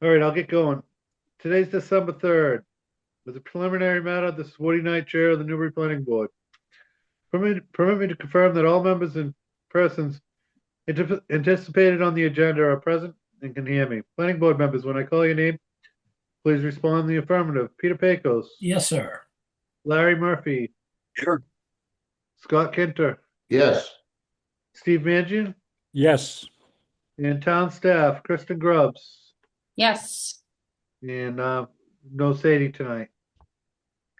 All right, I'll get going. Today's December 3rd. As a preliminary matter, this is Woody Knight, Chair of the Newbury Planning Board. Permit me to confirm that all members and persons anticipated on the agenda are present and can hear me. Planning Board members, when I call your name, please respond in the affirmative. Peter Pecos, Yes, sir. Larry Murphy, Sure. Scott Kinter, Yes. Steve Mangian, Yes. and town staff, Kristen Grubbs, Yes, and no Sadie tonight.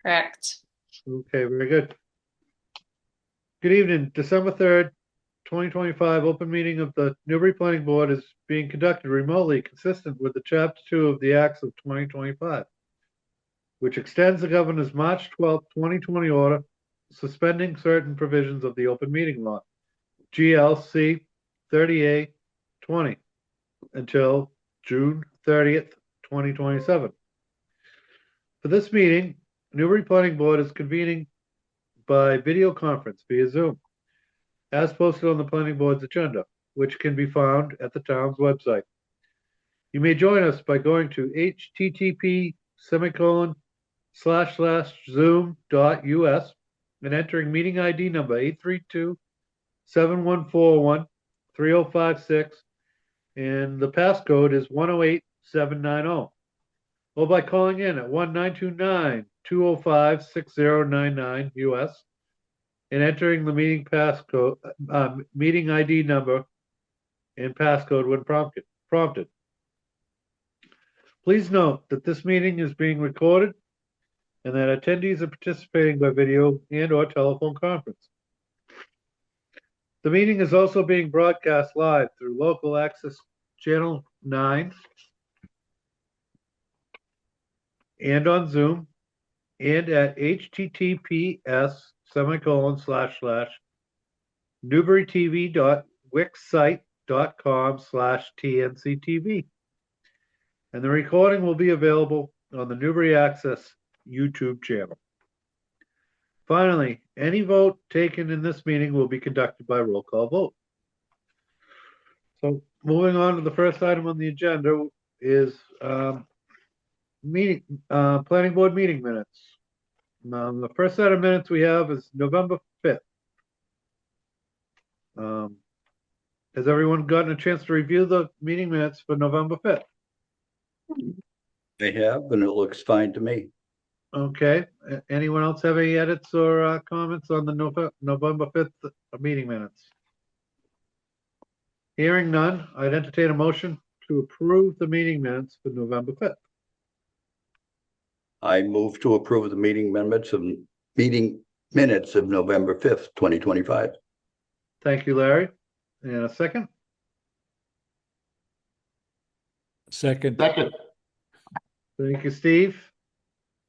correct. Okay, very good. Good evening. December 3rd, 2025, open meeting of the Newbury Planning Board is being conducted remotely, consistent with the Chapter 2 of the Acts of 2025, which extends the Governor's March 12th, 2020 order suspending certain provisions of the open meeting law, GLC 30A-20, until June 30th, 2027. For this meeting, Newbury Planning Board is convening by video conference via Zoom, as posted on the Planning Board's agenda, which can be found at the town's website. You may join us by going to http://zoom.us and entering meeting ID number 832-7141-3056, and the passcode is 108790. Or by calling in at 1-929-205-6099 US and entering the meeting passcode, meeting ID number and passcode when prompted. Please note that this meeting is being recorded and that attendees are participating by video and/or telephone conference. The meeting is also being broadcast live through local access channel 9 and on Zoom and at https://newburytv.wixsite.com/tnctv. And the recording will be available on the Newbury Access YouTube channel. Finally, any vote taken in this meeting will be conducted by roll call vote. So moving on to the first item on the agenda is planning board meeting minutes. The first set of minutes we have is November 5th. Has everyone gotten a chance to review the meeting minutes for November 5th? They have, and it looks fine to me. Okay. Anyone else have any edits or comments on the November 5th meeting minutes? Hearing none, I'd entertain a motion to approve the meeting minutes for November 5th. I move to approve the meeting minutes of November 5th, 2025. Thank you, Larry. And a second? Second. Second. Thank you, Steve.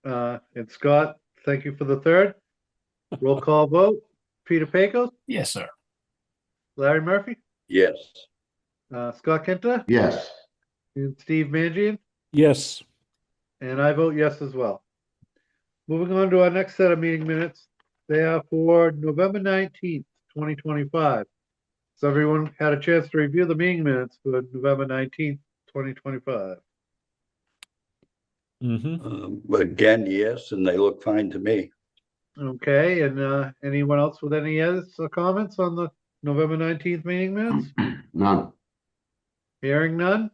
And Scott, thank you for the third. Roll call vote. Peter Pecos, Yes, sir. Larry Murphy, Yes. Scott Kinter, Yes. and Steve Mangian, Yes. and I vote yes as well. Moving on to our next set of meeting minutes. They are for November 19th, 2025. So everyone had a chance to review the meeting minutes for November 19th, 2025. Again, yes, and they look fine to me. Okay, and anyone else with any edits or comments on the November 19th meeting minutes? None. Hearing none,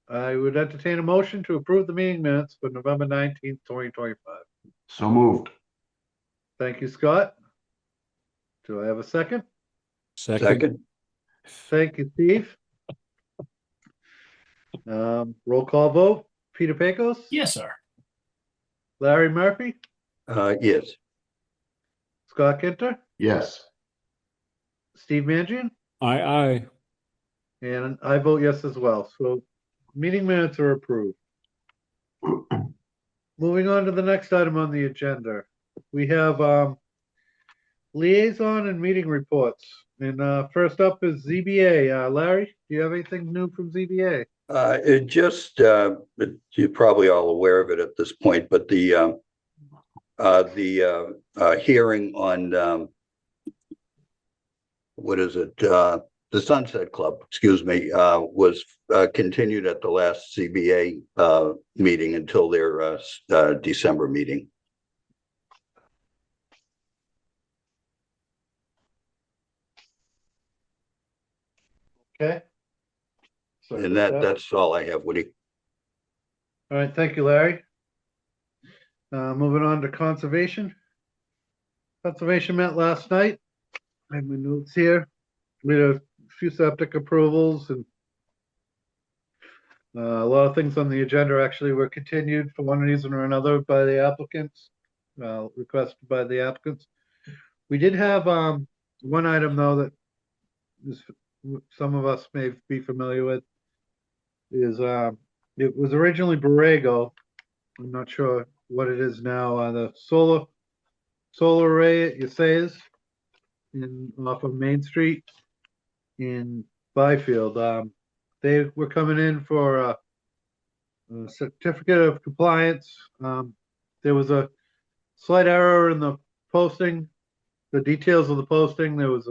I would entertain a motion to approve the meeting minutes for November 19th, 2025. So moved. Thank you, Scott. Do I have a second? Second. Thank you, Steve. Roll call vote. Peter Pecos? Yes, sir. Larry Murphy? Yes. Scott Kinter? Yes. Steve Mangian? Aye. And I vote yes as well. So meeting minutes are approved. Moving on to the next item on the agenda. We have liaison and meeting reports. And first up is ZBA. Larry, do you have anything new from ZBA? It just, you're probably all aware of it at this point, but the hearing on, what is it? The the Sunset Club, excuse me, was continued at the last CBA meeting until their December meeting. Okay. Sorry And about that's all I have, Woody. All right, thank you, Larry. Moving on to conservation. Conservation met last night. I have my notes here. We had a few septic approvals and a lot of things on the agenda actually were continued for one reason or another by the applicants, requested by the applicants. We did have one item though that is, some of us may be familiar with, is it was originally Borrego. I'm not sure what it is now. The solar array at Ysays off of Main Street in Byfield. They were coming in for a certificate of compliance. There was a slight error in the posting, the details of the posting. There was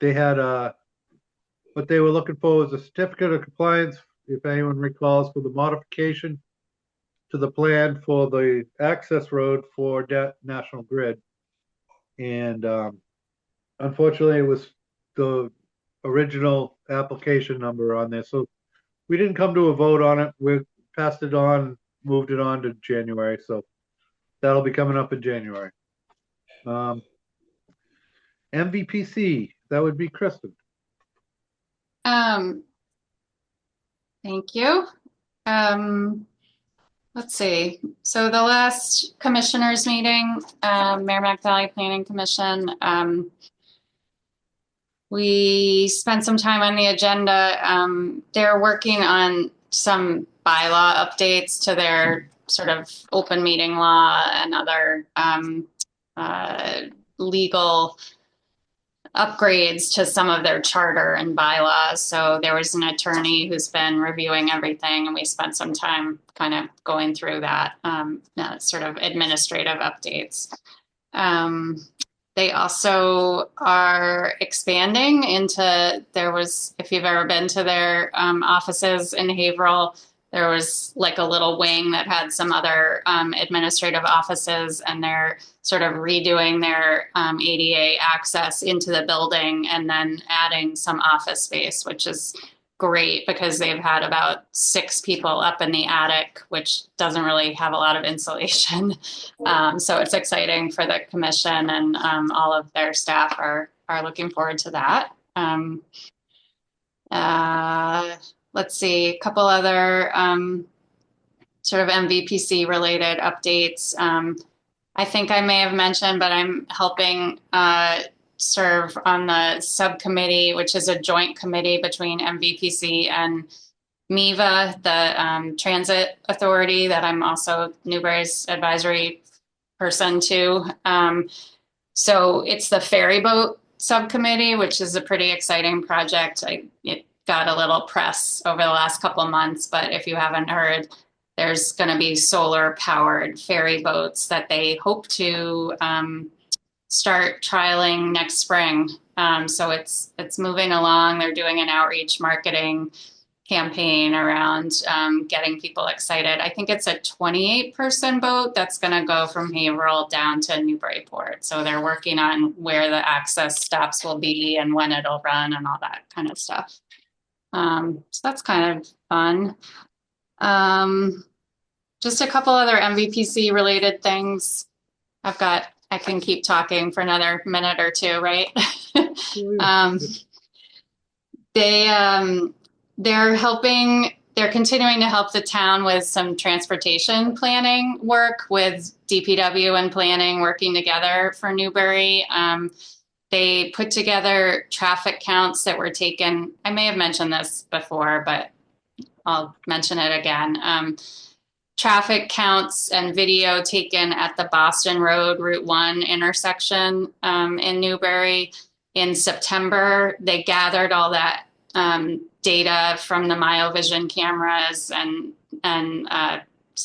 they had what they were looking for was a certificate of compliance, if anyone recalls, for the modification to the plan for the access road for National Grid. And unfortunately, it was the original application number on there. So we didn't come to a vote on it. We passed it on, moved it on to January. So that'll be coming up in January. MVPC, that would be Kristen. Thank you. Let's see. So the last commissioners meeting, Merrimack Valley Planning Commission, we spent some time on the agenda. They're working on some bylaw updates to their sort of open meeting law and other legal upgrades to some of their charter and bylaws. So there was an attorney who's been reviewing everything, and we spent some time kind of going through that, sort of administrative updates. They also are expanding into, if you've ever been to their offices in Haverhill, there was like a little wing that had some other administrative offices, and they're sort of redoing their ADA access into the building and then adding some office space, which is great because they've had about 6 people up in the attic, which doesn't really have a lot of insulation. So it's exciting for the commission, and all of their staff are looking forward to that. Let's see, a couple other sort of MVPC related updates. I think I may have mentioned, but I'm helping serve on the subcommittee, which is a joint committee between MVPC and MEVA, the transit authority that I'm also Newbury's advisory person to. So it's the ferry boat subcommittee, which is a pretty exciting project. It got a little press over the last couple of months, but if you haven't heard, there's going to be solar powered ferry boats that they hope to start trialing next spring. So it's moving along. They're doing an outreach marketing campaign around getting people excited. I think it's a 28-person boat that's going to go from Haverhill down to Newburyport. So they're working on where the access stops will be and when it'll run and all that kind of stuff. So that's kind of fun. Just a couple other MVPC related things. I can keep talking for another minute or two, right? They're continuing to help the town with some transportation planning work with DPW and planning working together for Newbury. They put together traffic counts that were taken. I may have mentioned this before, but I'll mention it again. Traffic counts and video taken at the Boston Road Route 1 intersection in Newbury in September. They gathered all that data from the MyoVision cameras and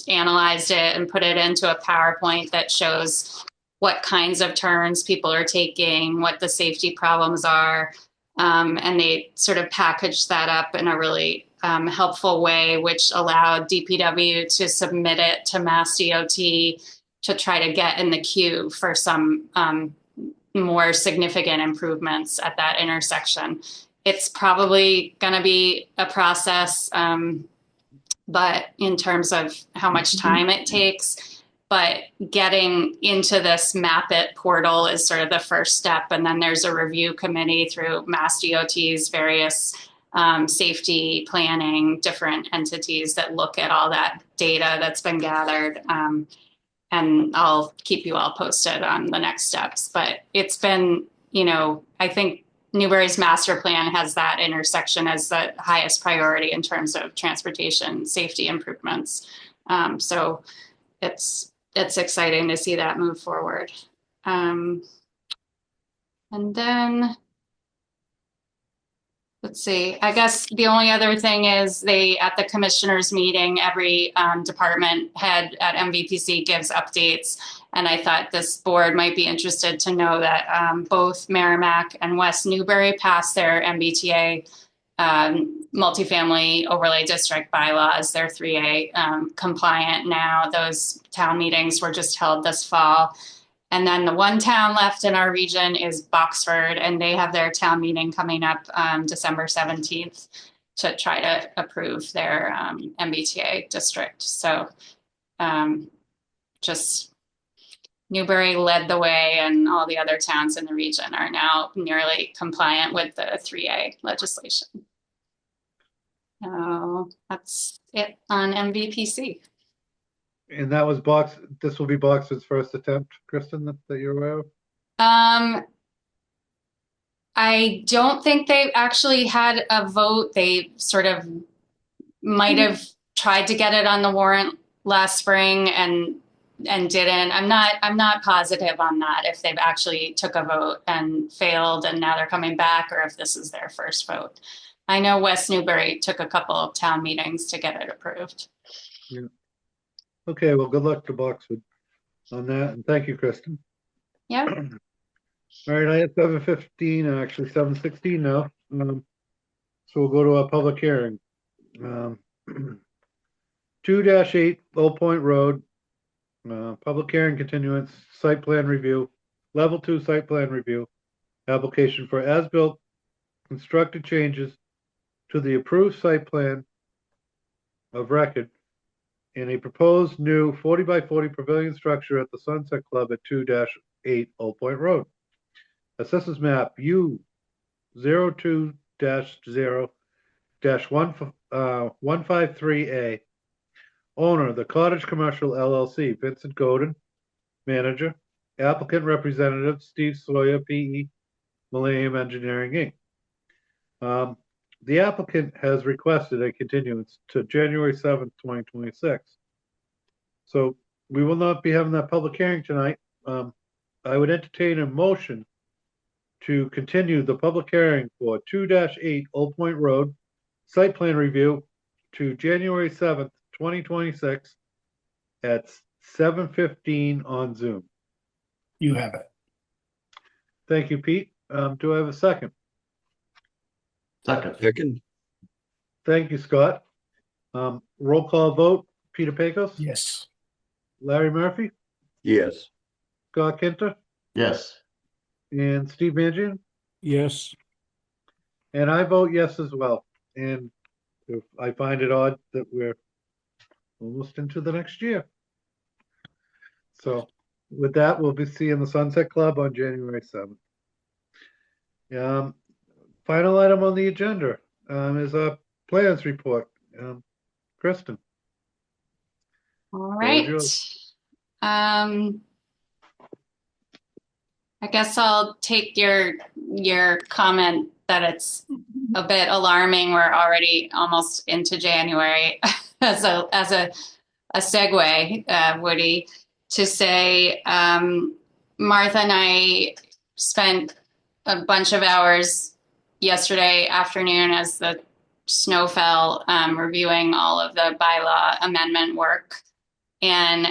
analyzed it and put it into a PowerPoint that shows what kinds of turns people are taking, what the safety problems are. And they sort of packaged that up in a really helpful way, which allowed DPW to submit it to Mass DOT to try to get in the queue for some more significant improvements at that intersection. It's probably going to be a process, but in terms of how much time it takes, but getting into this Map It portal is sort of the first step. And then there's a review committee through Mass DOT's various safety planning, different entities that look at all that data that's been gathered. And I'll keep you all posted on the next steps. But it's been, I think Newbury's master plan has that intersection as the highest priority in terms of transportation safety improvements. So it's exciting to see that move forward. And then, let's see, I guess the only other thing is at the commissioners meeting, every department head at MVPC gives updates. And I thought this board might be interested to know that both Merrimack and West Newbury passed their MBTA multifamily overlay district bylaws. They're 3A compliant now. Those town meetings were just held this fall. And then the one town left in our region is Boxford, and they have their town meeting coming up December 17th to try to approve their MBTA district. So just Newbury led the way, and all the other towns in the region are now nearly compliant with the 3A legislation. So that's it on MVPC. And that was this will be Boxford's first attempt, Kristen, that you're aware of? I don't think they actually had a vote. They sort of might have tried to get it on the warrant last spring and didn't. I'm not positive on that, if they've actually took a vote and failed and now they're coming back, or if this is their first vote. I know West Newbury took a couple of town meetings to get it approved. Yeah. Okay, well, good luck to Boxwood on that, and thank you, Kristen. Yeah. All right, I have 7:15, actually 7:16 now. So we'll go to our public hearing. 2-8 Old Point Road, public hearing continuance, site plan review, level 2 site plan review, application for as-built constructed changes to the approved site plan of record in a proposed new 40 by 40 pavilion structure at the Sunset Club at 2-8 Old Point Road. Assessors map U02-0-153A. Owner, the Cottage Commercial LLC, Vincent Godin. Manager, applicant representative, Steve Sawyer, PE, Millennium Engineering, Inc. The applicant has requested a continuance to January 7th, 2026. So we will not be having that public hearing tonight. I would entertain a motion to continue the public hearing for 2-8 Old Point Road site plan review to January 7th, 2026 at 7:15 on Zoom. You have it. Thank you, Pete. Do I have a second? Second, Thank you, Scott. Roll call vote, Peter Pecos? Yes. Larry Murphy? yes. Scott Kinter? Yes. And Steve Mangian? Yes. And I vote yes as well. And if I find it odd that we're almost into the next year. So with that, we'll be seeing the Sunset Club on January 7th. Final item on the agenda is a plans report. Kristen. All Floor is right. yours. I guess I'll take your comment that it's a bit alarming. We're already almost into January as a segue, Woody, to say Martha and I spent a bunch of hours yesterday afternoon as the snow fell, reviewing all of the bylaw amendment work. And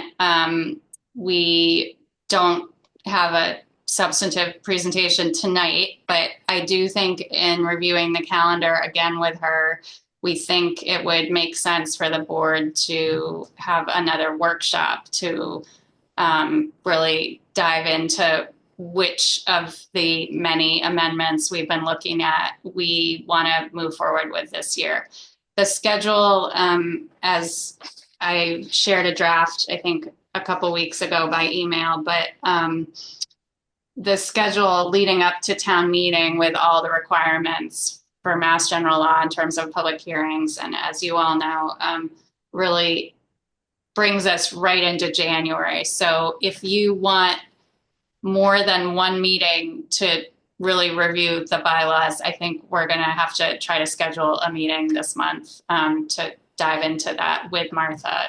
we don't have a substantive presentation tonight, but I do think in reviewing the calendar again with her, we think it would make sense for the board to have another workshop to really dive into which of the many amendments we've been looking at we want to move forward with this year. The schedule, as I shared a draft, I think a couple weeks ago by email, but the schedule leading up to town meeting with all the requirements for Mass General Law in terms of public hearings, and as you all know, really brings us right into January. So if you want more than one meeting to really review the bylaws, I think we're going to have to try to schedule a meeting this month to dive into that with Martha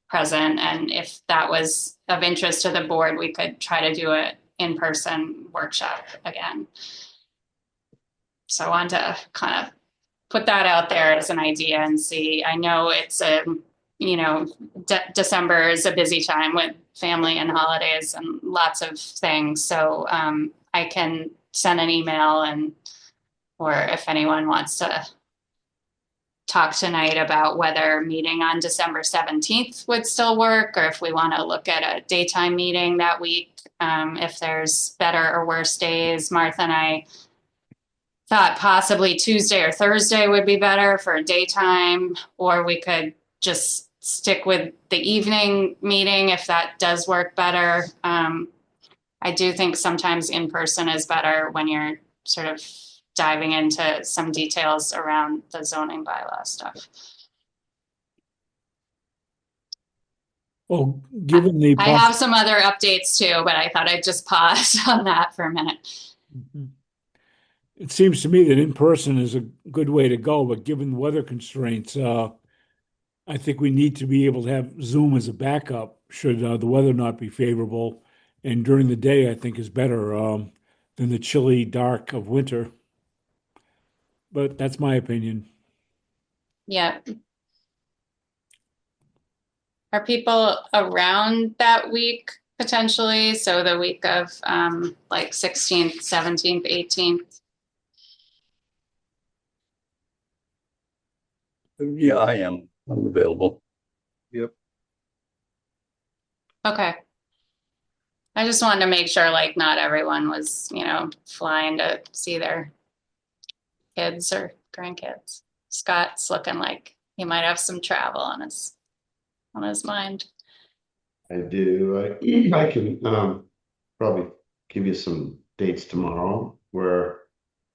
present. And if that was of interest to the board, we could try to do an in-person workshop again. So I wanted to kind of put that out there as an idea and see. I know it's December is a busy time with family and holidays and lots of things. So I can send an email or if anyone wants to talk tonight about whether meeting on December 17th would still work, or if we want to look at a daytime meeting that week, if there's better or worse days. Martha and I thought possibly Tuesday or Thursday would be better for a daytime, or we could just stick with the evening meeting if that does work better. I do think sometimes in person is better when you're sort of diving into some details around the zoning bylaw stuff. Well, given the I have some other updates too, but I thought I'd just pause on that for a minute. It seems to me that in person is a good way to go, but given weather constraints, I think we need to be able to have Zoom as a backup should the weather not be favorable. And during the day, I think is better than the chilly dark of winter. But that's my opinion. Yeah. Are people around that week potentially? So the week of like 16th, 17th, 18th? Yeah, I am. I'm available. Yep. Okay. I just wanted to make sure like not everyone was, flying to see their kids or grandkids. Scott's looking like he might have some travel on his mind. I do. I can probably give you some dates tomorrow where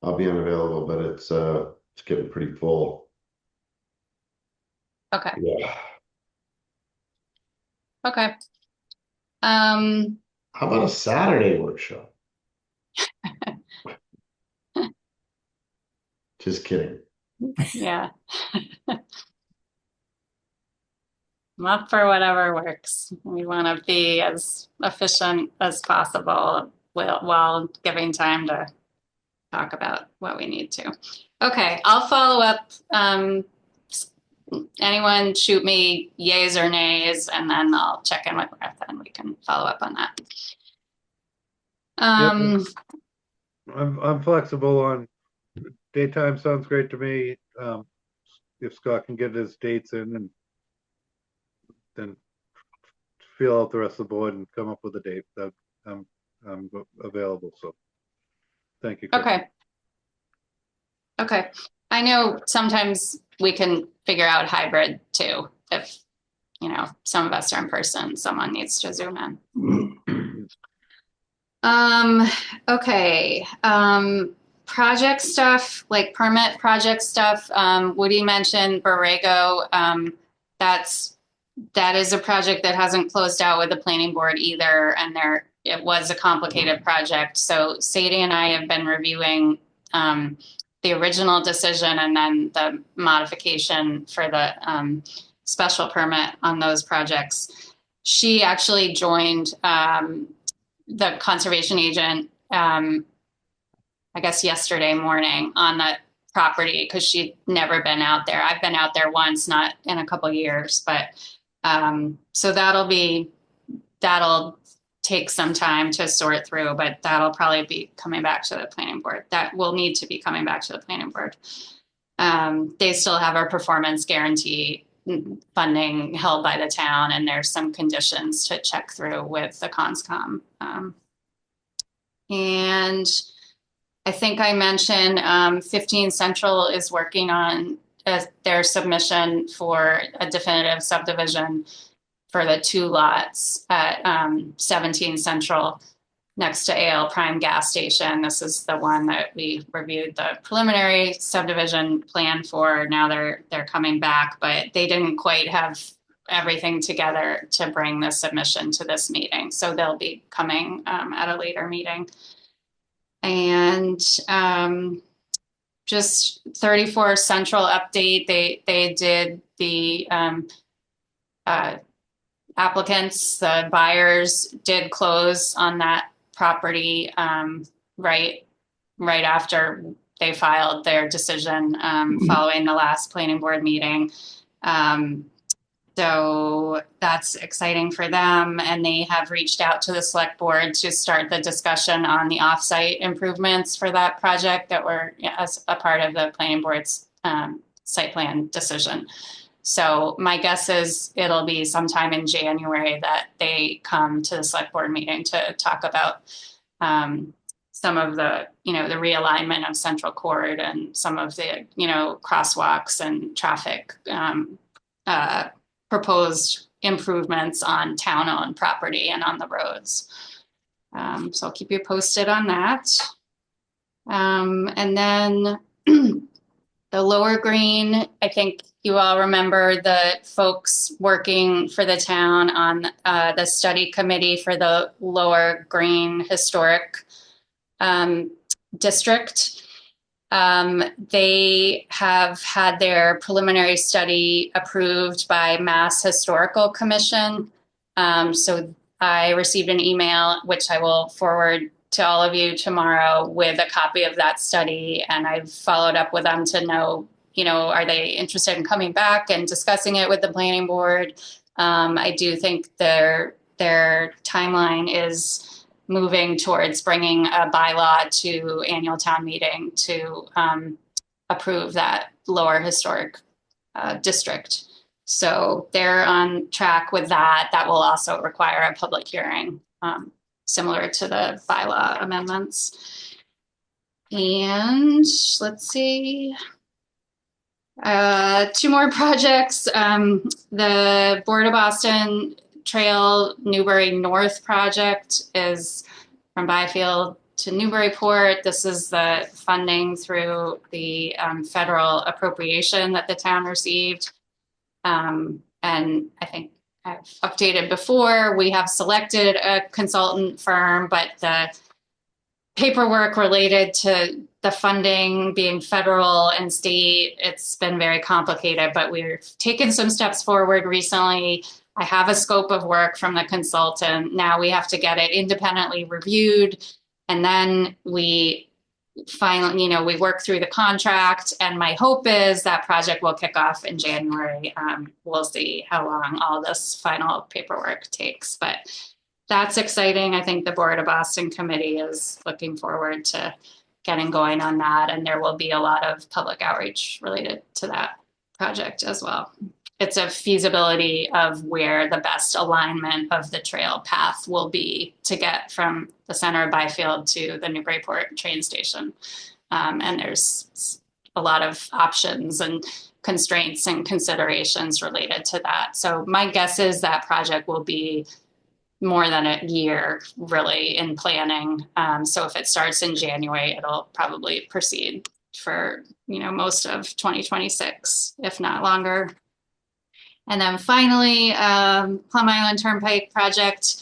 I'll be unavailable, but it's getting pretty full. Okay. Yeah. Okay. How about a Saturday workshop? Just kidding. Yeah. I'm up for whatever works. We want to be as efficient as possible while giving time to talk about what we need to. Okay, I'll follow up. Anyone shoot me yays or nays, and then I'll check in with Martha and we can follow up on that. I'm flexible on daytime. Sounds great to me. If Scott can get his dates in and then feel out the rest of the board and come up with a date that I'm available. So thank you, Chris. Okay. I know sometimes we can figure out hybrid too. If, some of us are in person, someone needs to Zoom in. Okay. Project stuff, like permit project stuff. Woody mentioned Borrego. That is a project that hasn't closed out with the planning board either. And it was a complicated project. So Sadie and I have been reviewing, the original decision and then the modification for the special permit on those projects. She actually joined the conservation agent, I guess yesterday morning on the property because she'd never been out there. I've been out there once, not in a couple of years, but so that'll take some time to sort through, but that'll probably be coming back to the planning board. That will need to be coming back to the planning board. They still have our performance guarantee funding held by the town, and there's some conditions to check through with the CONSCOM. And I think I mentioned 15 Central is working on their submission for a definitive subdivision for the 2 lots at 17 Central next to AL Prime gas station. This is the one that we reviewed the preliminary subdivision plan for. Now they're coming back, but they didn't quite have everything together to bring the submission to this meeting. So they'll be coming at a later meeting. And just 34 Central update, they did the applicants, the buyers did close on that property right after they filed their decision following the last planning board meeting. So that's exciting for them, and they have reached out to the select board to start the discussion on the offsite improvements for that project that were as a part of the planning board's site plan decision. So my guess is it'll be sometime in January that they come to the select board meeting to talk about some of the, the realignment of Central Court and some of the, crosswalks and traffic proposed improvements on town-owned property and on the roads. So I'll keep you posted on that. And then the Lower Green, I think you all remember the folks working for the town on the study committee for the Lower Green Historic District. They have had their preliminary study approved by Mass Historical Commission. So I received an email, which I will forward to all of you tomorrow, with a copy of that study. And I've followed up with them to know, are they interested in coming back and discussing it with the planning board? I do think their timeline is moving towards bringing a bylaw to annual town meeting to approve that lower historic district. So they're on track with that. That will also require a public hearing, similar to the bylaw amendments. And let's see. 2 more projects. The Board of Boston Trail Newbury North project is from Byfield to Newburyport. This is the funding through the federal appropriation that the town received. And I think I've updated before, we have selected a consultant firm, but the paperwork related to the funding being federal and state, it's been very complicated, but we've taken some steps forward recently. I have a scope of work from the consultant. Now we have to get it independently reviewed. And then we finally, we work through the contract. And my hope is that project will kick off in January. We'll see how long all this final paperwork takes, but that's exciting. I think the Board of Boston Committee is looking forward to getting going on that. And there will be a lot of public outreach related to that project as well. It's a feasibility of where the best alignment of the trail path will be to get from the center of Byfield to the Newburyport train station. And there's a lot of options and constraints and considerations related to that. So my guess is that project will be more than a year really in planning. So if it starts in January, it'll probably proceed for, most of 2026, if not longer. And then finally, Plum Island Turnpike project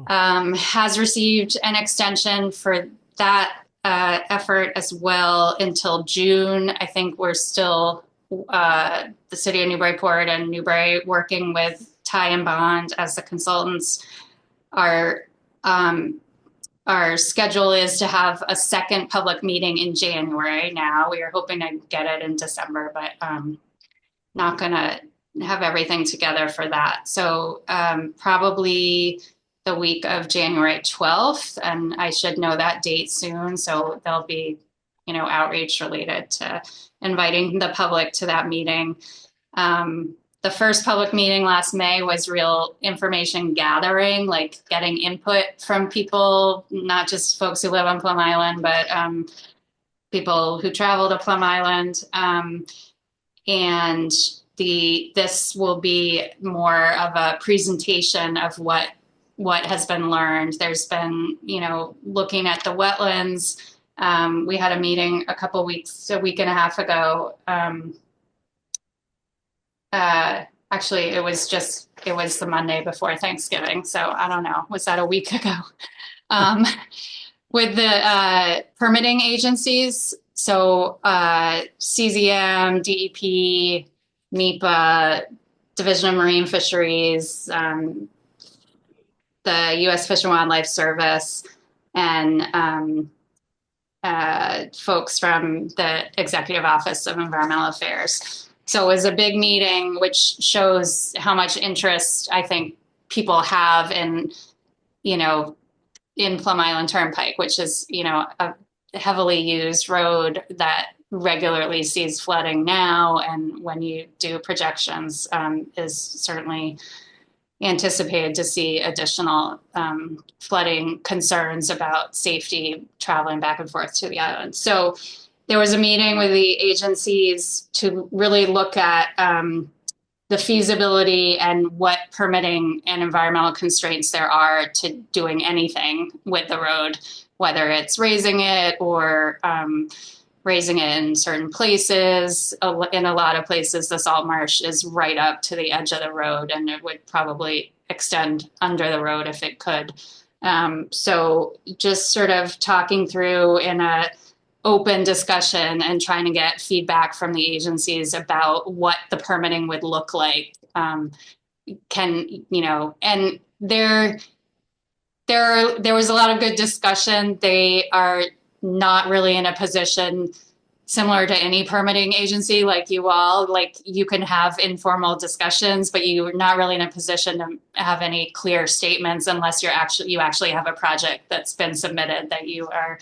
has received an extension for that effort as well until June. I think we're still, the city of Newburyport and Newbury, working with Ty and Bond as the consultants. Our schedule is to have a second public meeting in January now. We are hoping to get it in December, but not going to have everything together for that. So probably the week of January 12th, and I should know that date soon. So there'll be, outreach related to inviting the public to that meeting. The first public meeting last May was real information gathering, like getting input from people, not just folks who live on Plum Island, but people who travel to Plum Island. And this will be more of a presentation of what has been learned. There's been, looking at the wetlands. We had a meeting a week and a half ago. Actually, it was the Monday before Thanksgiving. So I don't know, was that a week ago? With the permitting agencies. So CZM, DEP, NEPA, Division of Marine Fisheries, the U.S. Fish and Wildlife Service, and folks from the Executive Office of Environmental Affairs. So it was a big meeting, which shows how much interest I think people have in Plum Island Turnpike, which is, a heavily used road that regularly sees flooding now. And when you do projections, is certainly anticipated to see additional flooding concerns about safety traveling back and forth to the island. So there was a meeting with the agencies to really look at the feasibility and what permitting and environmental constraints there are to doing anything with the road, whether it's raising it or raising it in certain places. In a lot of places, the salt marsh is right up to the edge of the road, and it would probably extend under the road if it could. So just sort of talking through in a open discussion and trying to get feedback from the agencies about what the permitting would look like. And there was a lot of good discussion. They are not really in a position similar to any permitting agency like you all. Like, you can have informal discussions, but you're not really in a position to have any clear statements unless you actually have a project that's been submitted that you are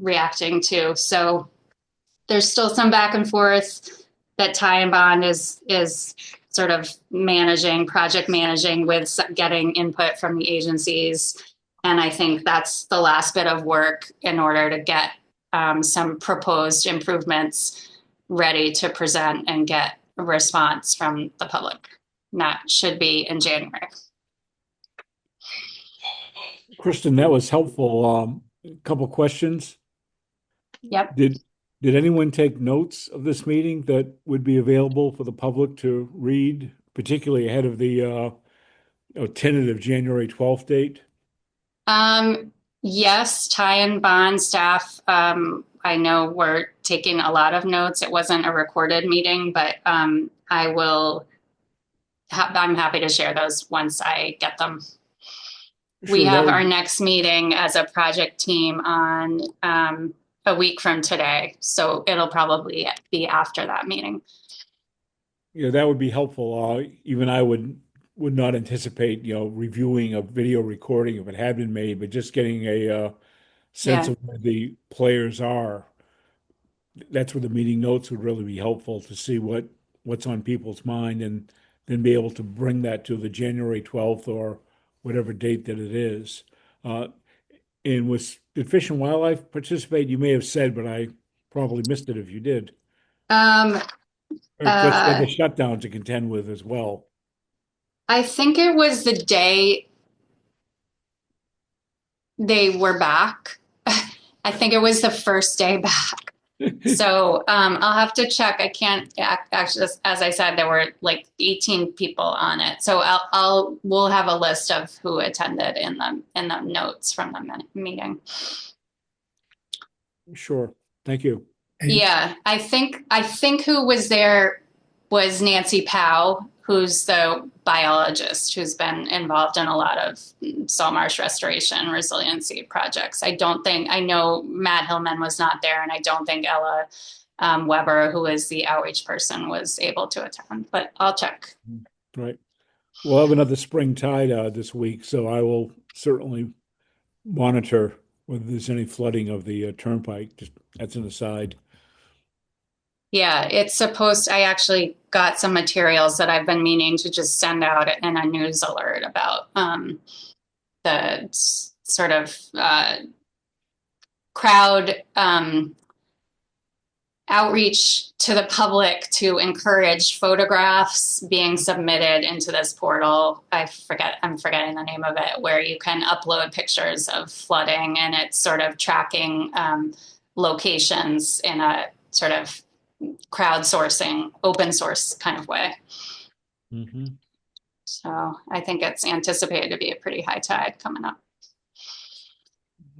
reacting to. So there's still some back and forth that Ty and Bond is sort of project managing with getting input from the agencies. And I think that's the last bit of work in order to get some proposed improvements ready to present and get a response from the public. And that should be in January. Kristen, that was helpful. A couple questions. Yep. Did anyone take notes of this meeting that would be available for the public to read, particularly ahead of the tentative January 12th date? Yes, Ty and Bond staff, I know we're taking a lot of notes. It wasn't a recorded meeting, but I'm happy to share those once I get them. We have our next meeting as a project team on a week from today, so it'll probably be after that meeting. Yeah, that would be helpful. Even I would not anticipate, reviewing a video recording if it had been made, but just getting a sense of where the players are. That's where the meeting notes would really be helpful to see what's on people's mind, and then be able to bring that to the January 12th or whatever date that it is. And did Fish and Wildlife participate? You may have said, but I probably missed it if you did. Or just the shutdown to contend with as well. I think it was the day they were back. I think it was the first day back. So I'll have to check. I can't actually, as I said, there were like 18 people on it. So we'll have a list of who attended in the notes from the meeting. Sure. Thank you. Yeah, I think who was there was Nancy Powell, who's the biologist who's been involved in a lot of salt marsh restoration resiliency projects. I know Matt Hillman was not there, and I don't think Ella Weber, who is the outreach person, was able to attend, but I'll check. Right. we'll have another spring tide this week, so I will certainly monitor whether there's any flooding of the turnpike. Just that's an aside. Yeah, I actually got some materials that I've been meaning to just send out in a news alert about the sort of crowd outreach to the public to encourage photographs being submitted into this portal. I'm forgetting the name of it, where you can upload pictures of flooding, and it's sort of tracking locations in a sort of crowdsourcing, open source kind of way. Mm-hmm. So I think it's anticipated to be a pretty high tide coming up.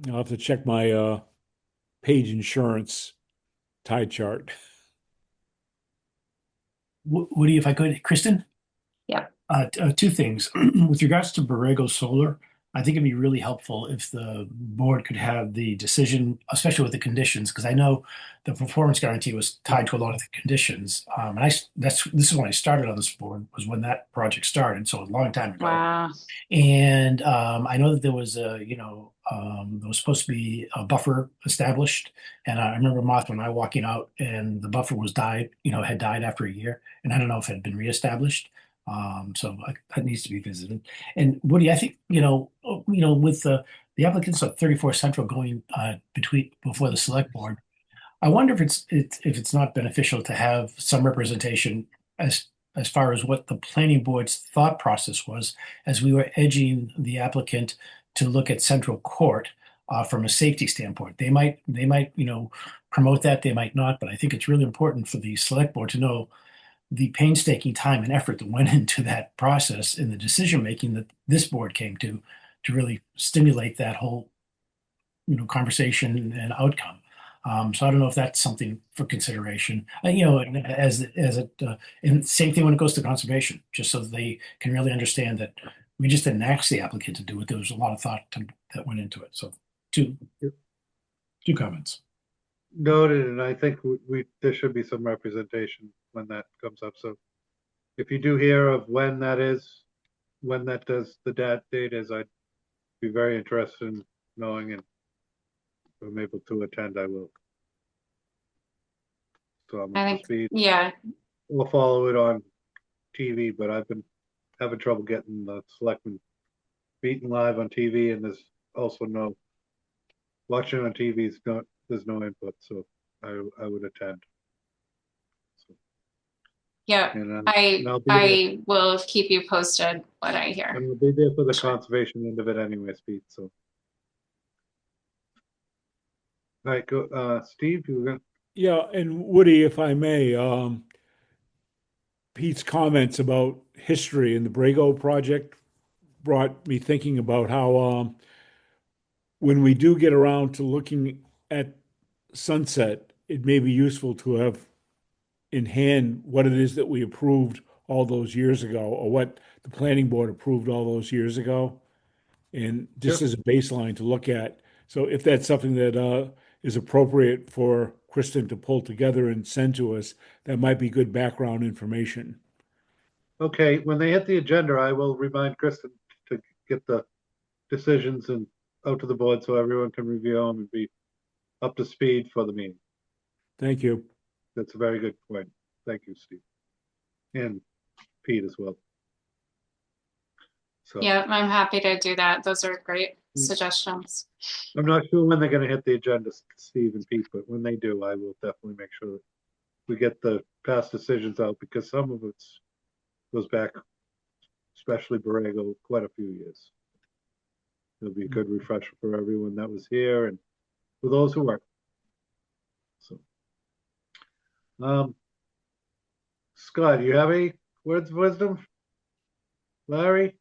I'll have to check my Page Insurance tide chart. Woody, if I could, Kristen? Yep. Two things. With regards to Borrego Solar, I think it'd be really helpful if the board could have the decision, especially with the conditions, because I know the performance guarantee was tied to a lot of the conditions. And this is when I started on this board, was when that project started, so a long time ago. Wow. And I know that there was there was supposed to be a buffer established. And I remember Martha and I walking out, and the buffer had died after a year. And I don't know if it had been reestablished. So that needs to be visited. And Woody, I think with the applicants of 34 Central going before the select board, I wonder if it's not beneficial to have some representation as far as what the planning board's thought process was as we were edging the applicant to look at Central Court from a safety standpoint. They might promote that, they might not, but I think it's really important for the select board to know the painstaking time and effort that went into that process in the decision making that this board came to really stimulate that whole conversation and outcome. So I don't know if that's something for consideration. And same thing when it goes to conservation, just so that they can really understand that we just didn't ask the applicant to do it. There was a lot of thought that went into it. So two comments. Noted, and I think there should be some representation when that comes up. So if you do hear of when that date is, I'd be very interested in knowing, and if I'm able to attend, I will. So I'm I up to think, speed. yeah, We'll follow it on TV, but I've been having trouble getting the selectmen meeting live on TV, and there's also no watching on TV. There's no input, so I would attend. So, yeah. and I I'll be there. I will keep you posted what I hear. And we'll be there for the conservation end of it anyway, Pete, so. All right, go, Steve, you were gonna, Yeah, and Woody, if I may, Pete's comments about history in the Brago project brought me thinking about how when we do get around to looking at Sunset, it may be useful to have in hand what it is that we approved all those years ago, or what the planning board approved all those years ago. And just Sure. as a baseline to look at. So if that's something that is appropriate for Kristen to pull together and send to us, that might be good background information. okay, when they hit the agenda, I will remind Kristen to get the decisions and out to the board so everyone can review them and be up to speed for the meeting. Thank you. That's a very good point. Thank you, Steve. And Pete as well. So Yeah, I'm happy to do that. Those are great suggestions. I'm not sure when they're gonna hit the agenda, Steve and Pete, but when they do, I will definitely make sure that we get the past decisions out, because some of it goes back, especially Borrego, quite a few years. It'll be a good refresher for everyone that was here and for those who weren't. So, Scott, do you have any words of wisdom? Larry?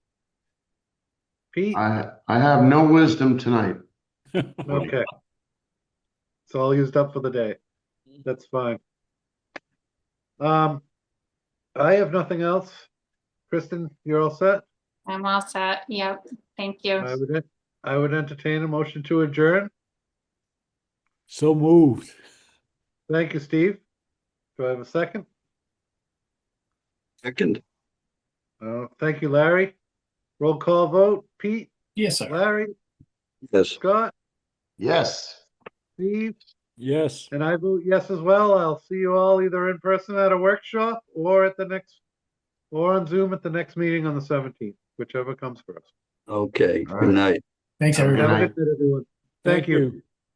Pete? I have no wisdom tonight. Okay. It's all used up for the day. That's fine. I have nothing else. Kristen, you're all set? I'm all set. Yep. Thank you. I would entertain a motion to adjourn. So moved. Thank you, Steve. Do I have a second? Second, Thank you, Larry. Roll call vote. Pete, Yes, sir. Larry, Yes, Scott, Yes. Steve, Yes, and I vote yes as well. I'll see you all either in person at a workshop or on Zoom at the next meeting on the 17th, whichever comes first. okay, All good right. night. Thanks, Have a good everyone. Have a night. good night, everyone. Thank you.